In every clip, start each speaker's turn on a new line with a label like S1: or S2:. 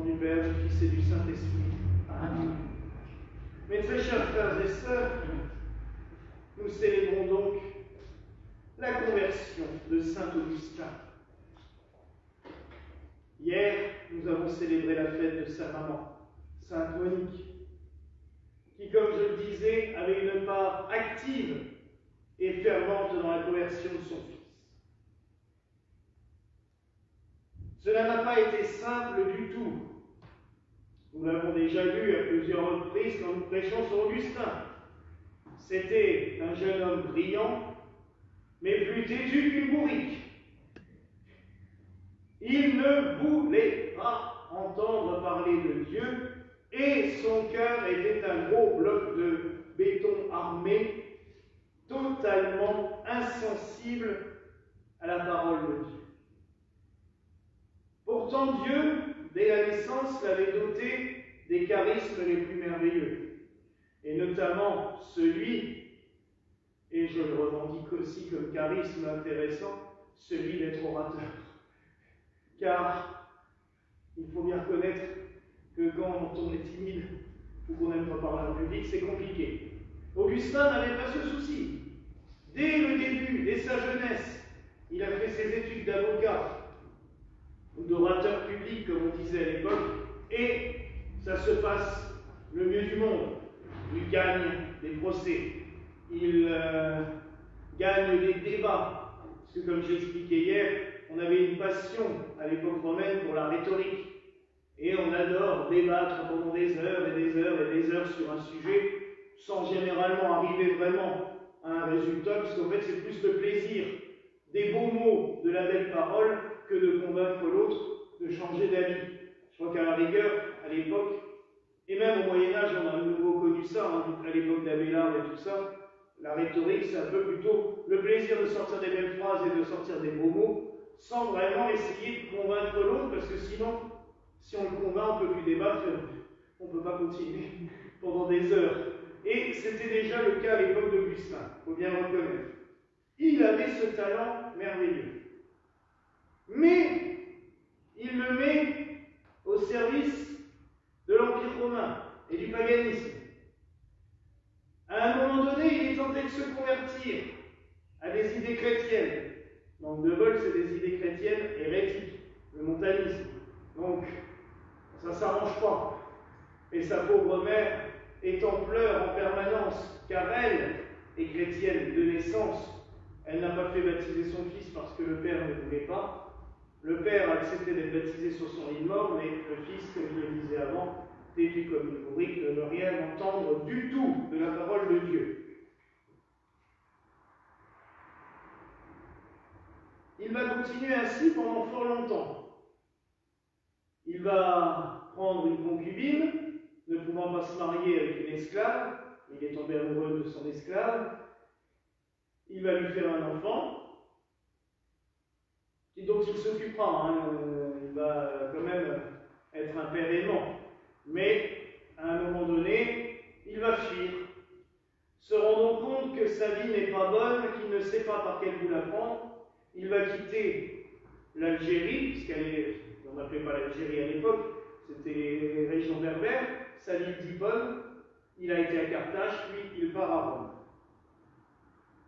S1: nom du Père, du Fils et du Saint-Esprit. Amen. Mes très chers frères et sœurs, nous célébrons donc la conversion de saint Augustin. Hier, nous avons célébré la fête de sa maman, sainte Monique, qui, comme je le disais, avait une part active et fervente dans la conversion de son fils. Cela n'a pas été simple du tout. Nous l'avons déjà vu à plusieurs reprises quand nous prêchons sur Augustin. C'était un jeune homme brillant, mais plus têtu qu'une bourrique. Il ne voulait pas entendre parler de Dieu et son cœur était un gros bloc de béton armé, totalement insensible à la parole de Dieu. Pourtant, Dieu, dès la naissance, l'avait doté des charismes les plus merveilleux, et notamment celui, et je le revendique aussi comme charisme intéressant, celui d'être orateur. Car il faut bien reconnaître que quand on est timide ou qu'on n'aime pas parler en public, c'est compliqué. Augustin n'avait pas ce souci. Dès le début, dès sa jeunesse, il a fait ses études d'avocat ou d'orateur public, comme on disait à l'époque, et ça se passe le mieux du monde. Il gagne des procès, il gagne des débats, parce que comme j'ai expliqué hier, on avait une passion à l'époque romaine pour la rhétorique, et on adore débattre pendant des heures et des heures et des heures sur un sujet, sans généralement arriver vraiment à un résultat, puisqu'en fait c'est plus le plaisir des beaux mots, de la belle parole, que de convaincre l'autre de changer d'avis. Je crois qu'à la rigueur, à l'époque, et même au Moyen-Âge, on a à nouveau connu ça, à l'époque d'Abélard et tout ça, la rhétorique, c'est un peu plutôt le plaisir de sortir des belles phrases et de sortir des beaux mots, sans vraiment essayer de convaincre l'autre, parce que sinon, si on le convainc, on ne peut plus débattre, on ne peut pas continuer pendant des heures. Et c'était déjà le cas à l'époque d'Augustin, il faut bien le reconnaître. Il avait ce talent merveilleux. Mais il le met au service de l'Empire romain et du paganisme. À un moment donné, il est tenté de se convertir à des idées chrétiennes. Donc, de bol, c'est des idées chrétiennes hérétiques, le montanisme. Donc, ça ne s'arrange pas. Et sa pauvre mère est en pleurs en permanence, car elle est chrétienne de naissance. Elle n'a pas fait baptiser son fils parce que le père ne voulait pas. Le père a accepté d'être baptisé sur son lit de mort, mais le fils, comme je le disais avant, têtu comme une bourrique, ne veut rien entendre du tout de la parole de Dieu. Il va continuer ainsi pendant fort longtemps. Il va prendre une concubine, ne pouvant pas se marier avec une esclave, il est tombé amoureux de son esclave, il va lui faire un enfant, dont il s'occupera, il va quand même être un père aimant, mais à un moment donné, il va fuir, se rendant compte que sa vie n'est pas bonne, qu'il ne sait pas par quel bout la prendre. Il va quitter l'Algérie, on n'appelait pas l'Algérie à l'époque, c'était les régions berbères, sa ville d'Hippone, il a été à Carthage, puis il part à Rome.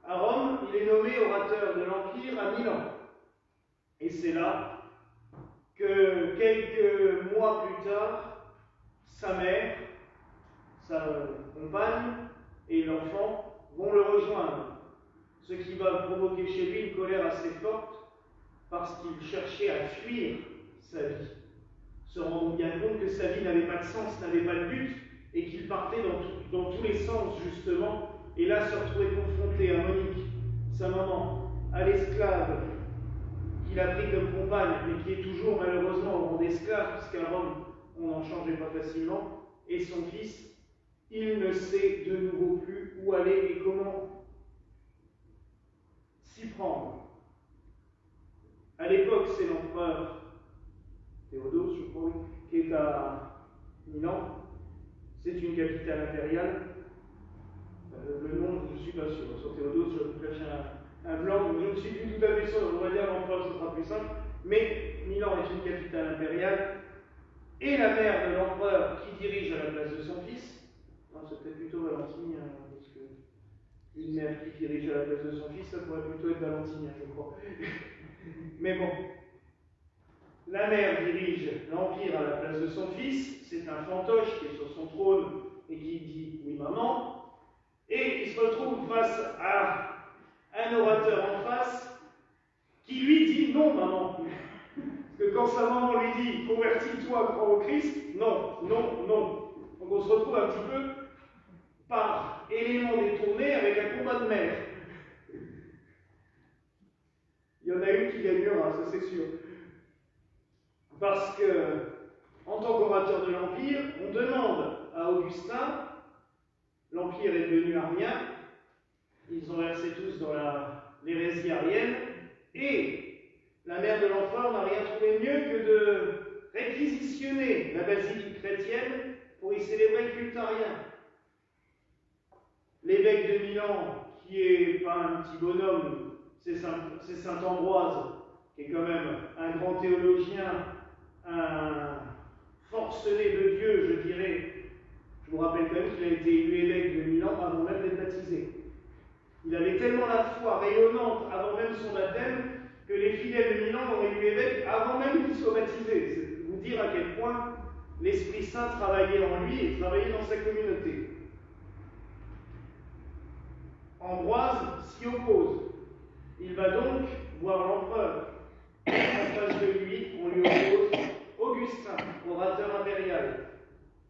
S1: À Rome, il est nommé orateur de l'Empire à Milan. Et c'est là que quelques mois plus tard, sa mère, sa compagne et l'enfant vont le rejoindre. Ce qui va provoquer chez lui une colère assez forte parce qu'il cherchait à fuir sa vie, se rendant bien compte que sa vie n'avait pas de sens, n'avait pas de but et qu'il partait dans tous les sens justement, et là se retrouvait confronté à Monique, sa maman, à l'esclave qu'il a pris comme compagne, mais qui est toujours malheureusement au rang d'esclave, puisqu'à Rome, on n'en changeait pas facilement, et son fils, il ne sait de nouveau plus où aller et comment s'y prendre. À l'époque, c'est l'empereur Théodose, je crois, qui est à Milan. C'est une capitale impériale. Le nom, je ne suis pas sûr. Sur Théodose, je vous cache un blanc, donc je ne suis plus tout à fait sûr. On va dire l'empereur, ce sera plus simple. Mais Milan est une capitale impériale. et la mère de l'empereur qui dirige à la place de son fils. Non, c'est peut-être plutôt Valentine, parce que une mère qui dirige à la place de son fils, ça pourrait plutôt être Valentine, je crois. Mais bon, la mère dirige l'Empire à la place de son fils, c'est un fantoche qui est sur son trône et qui dit « oui maman », et il se retrouve face à un orateur en face qui lui dit « non maman ». Parce que quand sa maman lui dit « convertis-toi, crois au Christ », non, non, non. Donc on se retrouve un petit peu par élément détourné avec un combat de mère. Il y en a une qui gagnera, ça c'est sûr. Parce que, en tant qu'orateur de l'Empire, on demande à Augustin, l'Empire est devenu armien, ils ont versé tous dans l'hérésie arienne, et la mère de l'empereur n'a rien trouvé mieux que de réquisitionner la basilique chrétienne pour y célébrer le culte arien. L'évêque de Milan, qui est pas un petit bonhomme, c'est saint Ambroise, qui est quand même un grand théologien, un forcené de Dieu, je dirais. Je vous rappelle quand même qu'il a été élu évêque de Milan avant même d'être baptisé. Il avait tellement la foi rayonnante avant même son baptême que les fidèles de Milan l'ont élu évêque avant même qu'il soit baptisé. C'est vous dire à quel point l'Esprit Saint travaillait en lui et travaillait dans sa communauté. Ambroise s'y oppose. Il va donc voir l'empereur. En face de lui, on lui oppose Augustin, orateur impérial.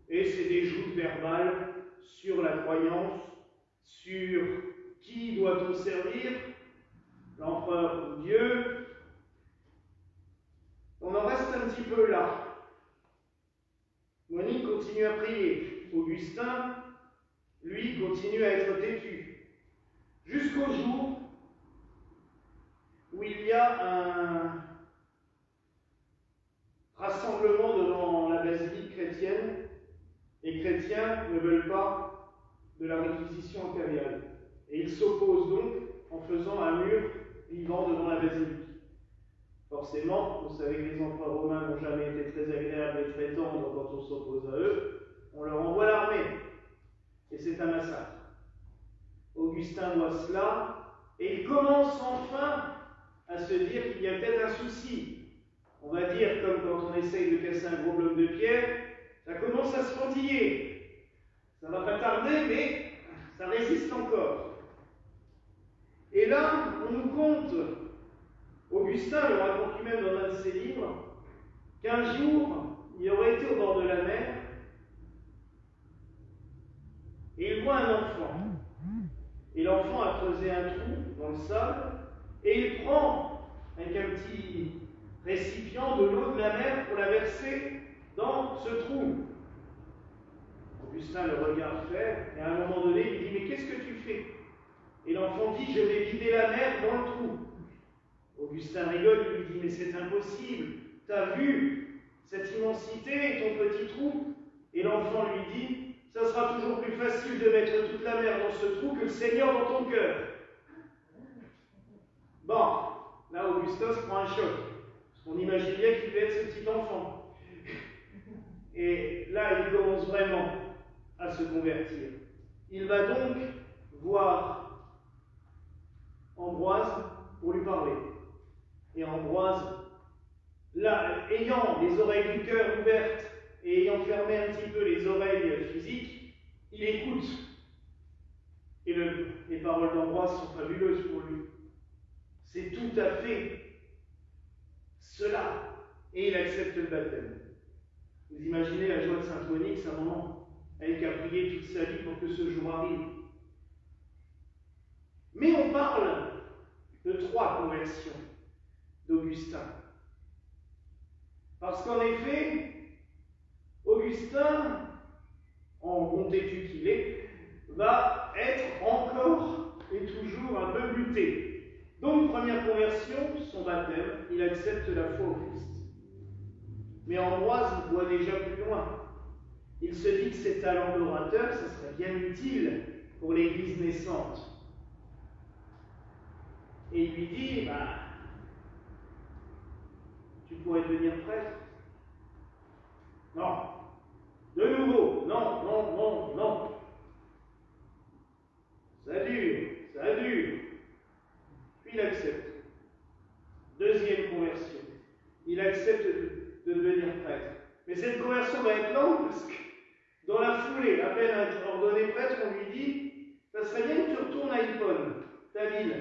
S1: Et c'est des joutes verbales sur la croyance, sur qui doit-on servir, l'empereur ou Dieu. On en reste un petit peu là. Monique continue à prier. Augustin, lui, continue à être têtu. Jusqu'au jour où il y a un rassemblement devant la basilique chrétienne. Les chrétiens ne veulent pas de la réquisition impériale. Et ils s'opposent donc en faisant un mur vivant devant la basilique. Forcément, vous savez que les empereurs romains n'ont jamais été très agréables et très tendres quand on s'oppose à eux. On leur envoie l'armée. Et c'est un massacre. Augustin voit cela et il commence enfin à se dire qu'il y a peut-être un souci. On va dire, comme quand on essaye de casser un gros bloc de pierre, ça commence à se frontiller. Ça ne va pas tarder, mais ça résiste encore. Et là, on nous conte, Augustin le raconte lui-même dans un de ses livres, qu'un jour, il aurait été au bord de la mer, et il voit un enfant. Et l'enfant a creusé un trou dans le sable, et il prend, avec un petit récipient, de l'eau de la mer pour la verser dans ce trou. Augustin le regarde faire, et à un moment donné, il dit « Mais qu'est-ce que tu fais ?» Et l'enfant dit « Je vais vider la mer dans le trou. » Augustin rigole, il lui dit « Mais c'est impossible, t'as vu cette immensité et ton petit trou ?» Et l'enfant lui dit « Ça sera toujours plus facile de mettre toute la mer dans ce trou que le Seigneur dans ton cœur. » Bon, là Augustin se prend un choc, parce qu'on imagine bien qu'il devait être ce petit enfant. Et là, il commence vraiment à se convertir. Il va donc voir Ambroise pour lui parler. Et Ambroise, là, ayant les oreilles du cœur ouvertes et ayant fermé un petit peu les oreilles physiques, il écoute. Et les paroles d'Ambroise sont fabuleuses pour lui. C'est tout à fait cela. Et il accepte le baptême. Vous imaginez la joie de Sainte Monique, sa maman, elle qui a prié toute sa vie pour que ce jour arrive. Mais on parle de 3 conversions d'Augustin. Parce qu'en effet, Augustin, en bon têtu qu'il est, va être encore et toujours un peu buté. Donc, première conversion, son baptême, il accepte la foi au Christ. Mais Ambroise voit déjà plus loin. Il se dit que ses talents d'orateur, ça serait bien utile pour l'Église naissante. Et il lui dit, tu pourrais devenir prêtre. Non. De nouveau, non, non, non, non. Ça dure, ça dure. Puis il accepte. Deuxième conversion. Il accepte de devenir prêtre. Mais cette conversion va être longue parce que dans la foulée, à peine ordonné prêtre, on lui dit « Ça serait bien que tu retournes à Hippone, ta ville,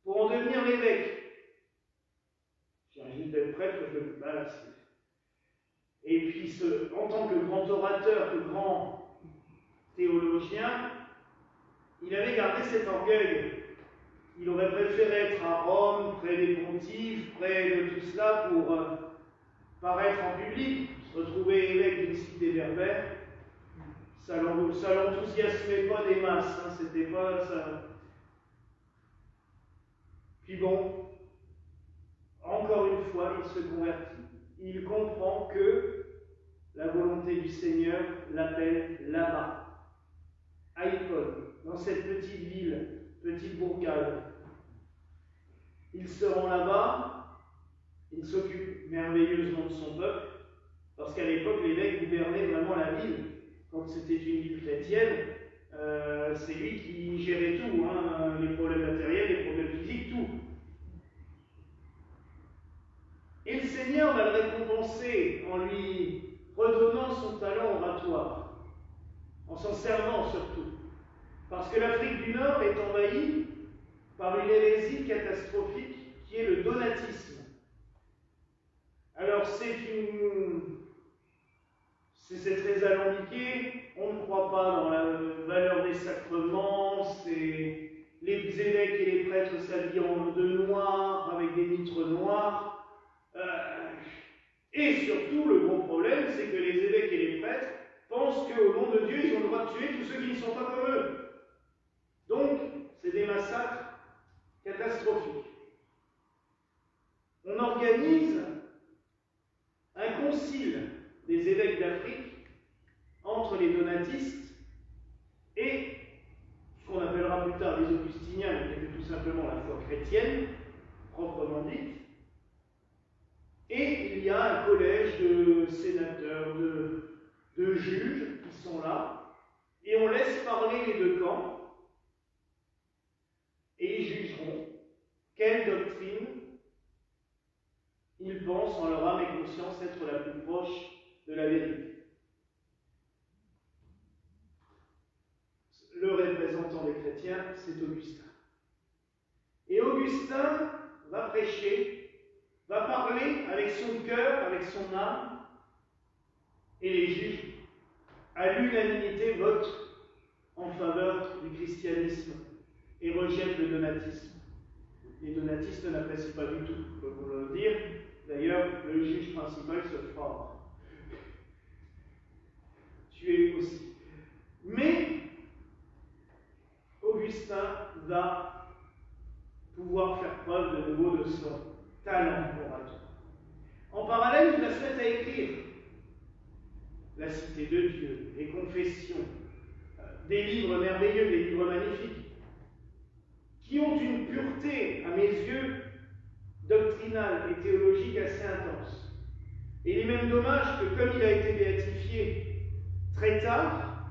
S1: pour en devenir l'évêque. » J'ai un juste d'être prêtre, je me balance. Et puis, en tant que grand orateur, que grand théologien, il avait gardé cet orgueil. Il aurait préféré être à Rome, près des pontifes, près de tout cela, pour paraître en public, se retrouver évêque d'une cité berbère. Ça l'enthousiasmait pas des masses, hein, c'était pas ça. Puis bon, encore une fois, il se convertit. Il comprend que la volonté du Seigneur l'appelle là-bas, à Hippone, dans cette petite ville, petite bourgade. Il se rend là-bas, il s'occupe merveilleusement de son peuple, parce qu'à l'époque, l'évêque gouvernait vraiment la ville. Quand c'était une ville chrétienne, c'est lui qui gérait tout, hein, les problèmes matériels, les problèmes physiques, tout. Et le Seigneur va le récompenser en lui redonnant son talent oratoire, en s'en servant surtout. Parce que l'Afrique du Nord est envahie par une hérésie catastrophique qui est le donatisme. Alors c'est très alambiqué, on ne croit pas dans la valeur des sacrements, c'est les évêques et les prêtres s'habillent de noir, avec des mitres noires. Et surtout, le gros problème, c'est que les évêques et les prêtres pensent qu'au nom de Dieu, ils ont le droit de tuer tous ceux qui ne sont pas comme eux. Donc, c'est des massacres catastrophiques. On organise un concile des évêques d'Afrique entre les donatistes et ce qu'on appellera plus tard les augustiniens, mais qui étaient tout simplement la foi chrétienne, proprement dite. Et il y a un collège de sénateurs, de juges qui sont là, et on laisse parler les deux camps, et ils jugeront quelle doctrine ils pensent en leur âme et conscience être la plus proche de la vérité. Le représentant des chrétiens, c'est Augustin. Et Augustin va prêcher, va parler avec son cœur, avec son âme, et les juges, à l'unanimité, votent en faveur du christianisme et rejettent le donatisme. Les donatistes n'apprécient pas du tout, je peux vous le dire. D'ailleurs, le juge principal se fera tuer aussi. Mais Augustin va pouvoir faire preuve de nouveau de son talent oratoire. En parallèle, il va se mettre à écrire la cité de Dieu, les confessions, des livres merveilleux, des livres magnifiques, qui ont une pureté, à mes yeux, doctrinale et théologique assez intense. Et il est même dommage que, comme il a été béatifié très tard,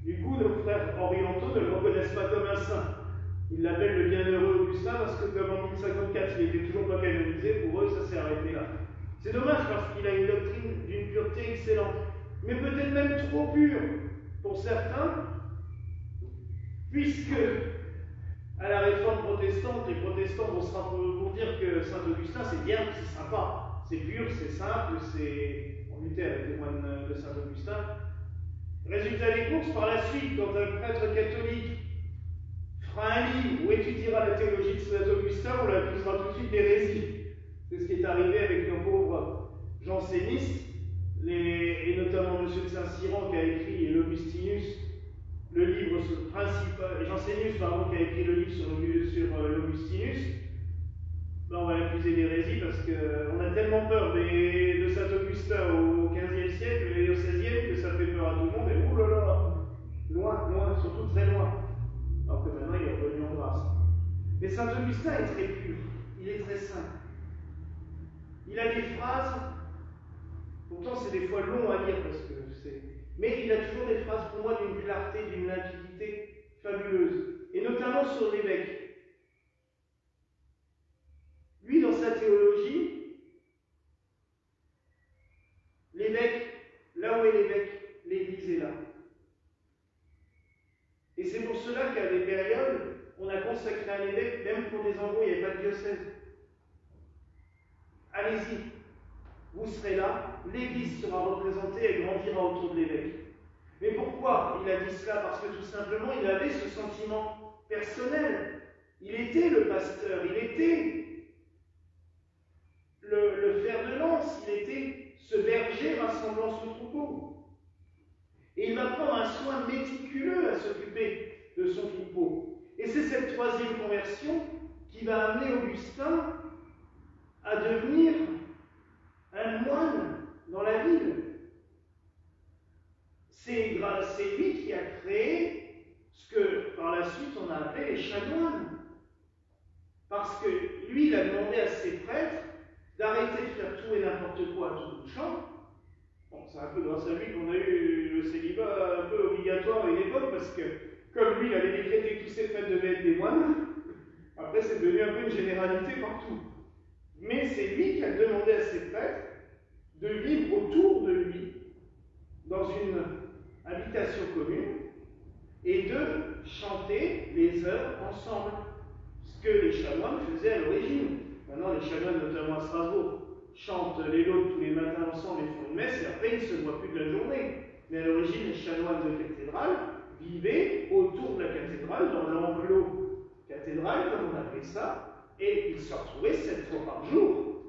S1: du coup, nos frères orientaux ne le reconnaissent pas comme un saint. Ils l'appellent le bienheureux Augustin parce que, comme en 1054, il n'était toujours pas canonisé, pour eux, ça s'est arrêté là. C'est dommage parce qu'il a une doctrine d'une pureté excellente, mais peut-être même trop pure pour certains, puisque à la réforme protestante, les protestants vont se rappeler pour dire que saint Augustin c'est bien, c'est sympa, c'est pur, c'est simple, c'est. On luttait avec les moines de saint Augustin. Résultat des courses, par la suite, quand un prêtre catholique fera un livre où étudiera la théologie de saint Augustin, on l'accusera tout de suite d'hérésie. C'est ce qui est arrivé avec nos pauvres jansénistes, et notamment M. de Saint-Cyran qui a écrit l'Augustinus, le livre principal, Jansénius, pardon, qui a écrit le livre sur l'Augustinus. Ben, on va l'accuser d'hérésie parce qu'on a tellement peur de saint Augustin au XVe siècle et au XVIe que ça fait peur à tout le monde, et oulala, loin, loin, surtout très loin. Alors que maintenant il est revenu en grâce. Mais saint Augustin est très pur, il est très simple. Il a des phrases Pourtant, c'est des fois long à lire parce que c'est. Mais il a toujours des phrases pour moi d'une clarté, d'une limpidité fabuleuse. Et notamment sur l'évêque. Lui, dans sa théologie, l'évêque, là où est l'évêque, l'Église est là. Et c'est pour cela qu'à des périodes, on a consacré un évêque, même pour des endroits où il n'y avait pas de diocèse. Allez-y, vous serez là, l'Église sera représentée et grandira autour de l'évêque. Mais pourquoi il a dit cela? Parce que tout simplement, il avait ce sentiment personnel. Il était le pasteur, il était le fer de lance, il était ce berger rassemblant son troupeau. Et il va prendre un soin méticuleux à s'occuper de son troupeau. Et c'est cette troisième conversion qui va amener Augustin à devenir un moine dans la ville. C'est lui qui a créé ce que par la suite on a appelé les chanoines. Parce que lui, il a demandé à ses prêtres d'arrêter de faire tout et n'importe quoi à tout bout de champ. Bon, c'est un peu grâce à lui qu'on a eu le célibat un peu obligatoire à une époque, parce que comme lui, il avait décrété que tous ses prêtres devaient être des moines, après c'est devenu un peu une généralité partout. Mais c'est lui qui a demandé à ses prêtres de vivre autour de lui, dans une habitation commune, et de chanter les heures ensemble. Ce que les chanoines faisaient à l'origine. Maintenant, les chanoines, notamment à Strasbourg, chantent les laudes tous les matins ensemble et font une messe, et après ils ne se voient plus de la journée. Mais à l'origine, les chanoines de cathédrale vivaient autour de la cathédrale, dans l'enclos cathédral, comme on appelait ça, et ils se retrouvaient 7 fois par jour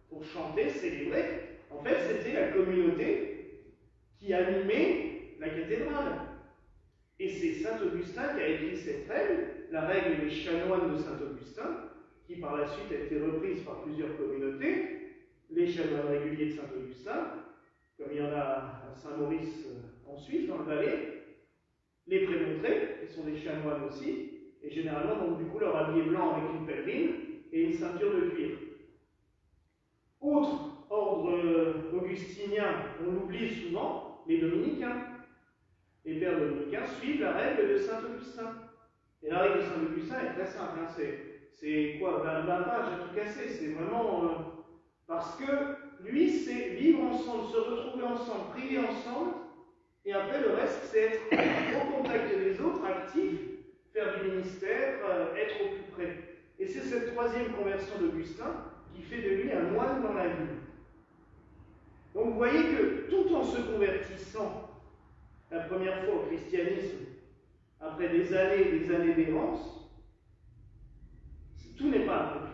S1: pour chanter, célébrer. En fait, c'était la communauté qui animait la cathédrale. Et c'est saint Augustin qui a écrit cette règle, la règle des chanoines de saint Augustin, qui par la suite a été reprise par plusieurs communautés. Les chanoines réguliers de saint Augustin, comme il y en a à Saint-Maurice en Suisse, dans le Valais, les prémontrés, qui sont des chanoines aussi, et généralement, donc, du coup, leur habit est blanc avec une pèlerine et une ceinture de cuir. Autre ordre augustinien, on l'oublie souvent, les dominicains. Les pères dominicains suivent la règle de saint Augustin. Et la règle de saint Augustin est très simple, hein, c'est quoi, 20 pages à tout casser, c'est vraiment... parce que lui, c'est vivre ensemble, se retrouver ensemble, prier ensemble, et après le reste, c'est être au contact des autres, actif, faire du ministère, être au plus près. Et c'est cette troisième conversion d'Augustin qui fait de lui un moine dans la vie. Donc vous voyez que tout en se convertissant la première fois au christianisme, après des années d'errance, tout n'est pas accompli.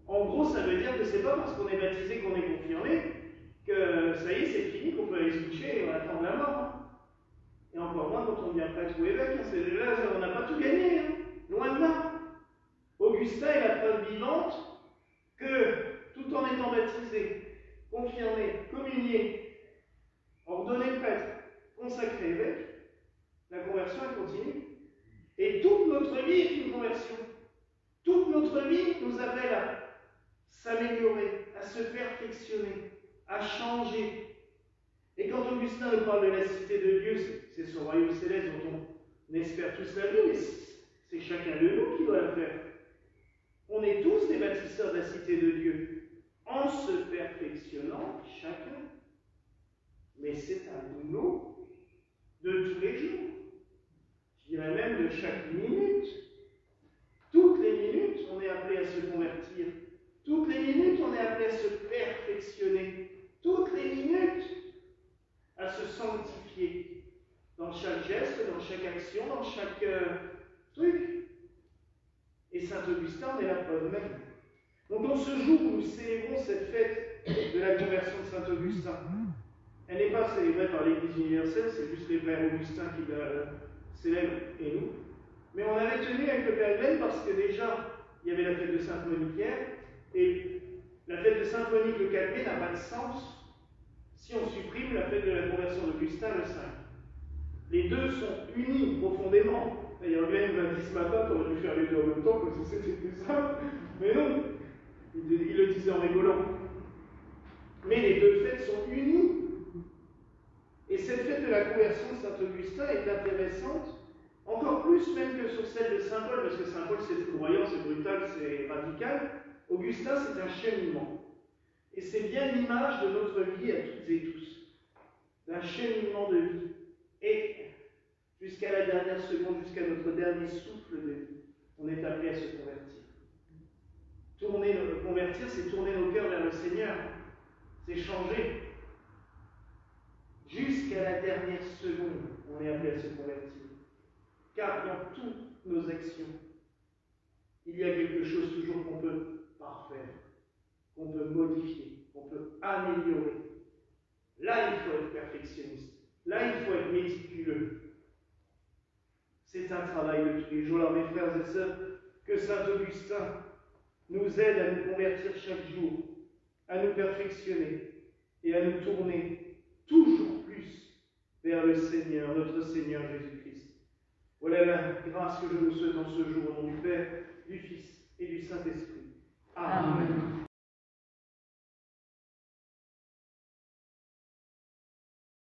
S1: En gros, ça veut dire que c'est pas parce qu'on est baptisé qu'on est confirmé que ça y est, c'est fini, qu'on peut aller se coucher et on attend la mort. Hein. Et encore moins quand on devient prêtre ou évêque. Hein. Là, on n'a pas tout gagné. Hein. Loin de là. Augustin est la preuve vivante que, tout en étant baptisé, confirmé, communié, ordonné prêtre, consacré évêque, la conversion elle continue. Et toute notre vie est une conversion. Toute notre vie nous appelle à s'améliorer, à se perfectionner, à changer. Et quand Augustin nous parle de la cité de Dieu, c'est son royaume céleste dont on espère tous la vie, mais c'est chacun de nous qui doit la faire. On est tous des bâtisseurs de la cité de Dieu, en se perfectionnant chacun. Mais c'est un boulot de tous les jours. Je dirais même de chaque minute. Toutes les minutes, on est appelé à se convertir. Toutes les minutes, on est appelé à se perfectionner. Toutes les minutes, à se sanctifier. Dans chaque geste, dans chaque action, dans chaque truc. Et saint Augustin en est la preuve même. Donc en ce jour où nous célébrons cette fête de la conversion de saint Augustin, elle n'est pas célébrée par l'Église universelle, c'est juste les pères Augustins qui la célèbrent et nous. Mais on avait tenu avec le Père Glenn parce que déjà, il y avait la fête de Sainte Moniquière, et la fête de Sainte Monique le 4 mai n'a pas de sens si on supprime la fête de la conversion d'Augustin le 5. Les deux sont unis profondément. D'ailleurs, Glenn m'a dit ce matin, tu aurais dû faire les deux en même temps, comme si c'était plus simple. Mais non, il le disait en rigolant. Mais les deux fêtes sont unies. Et cette fête de la conversion de saint Augustin est intéressante, encore plus même que sur celle de saint Paul, parce que saint Paul c'est foudroyant, c'est brutal, c'est radical. Augustin c'est un cheminement. Et c'est bien l'image de notre vie à toutes et tous, d'un cheminement de vie. Et jusqu'à la dernière seconde, jusqu'à notre dernier souffle de vie, on est appelé à se convertir. Convertir, c'est tourner nos cœurs vers le Seigneur, c'est changer. Jusqu'à la dernière seconde, on est appelé à se convertir. Car dans toutes nos actions, il y a quelque chose toujours qu'on peut parfaire, qu'on peut modifier, qu'on peut améliorer. Là, il faut être perfectionniste. Là, il faut être méticuleux. C'est un travail de tous les jours. Alors, mes frères et sœurs, que saint Augustin nous aide à nous convertir chaque jour, à nous perfectionner et à nous tourner toujours plus vers le Seigneur, notre Seigneur Jésus-Christ. Voilà la grâce que je vous souhaite en ce jour, au nom du Père, du Fils et du Saint-Esprit. Amen.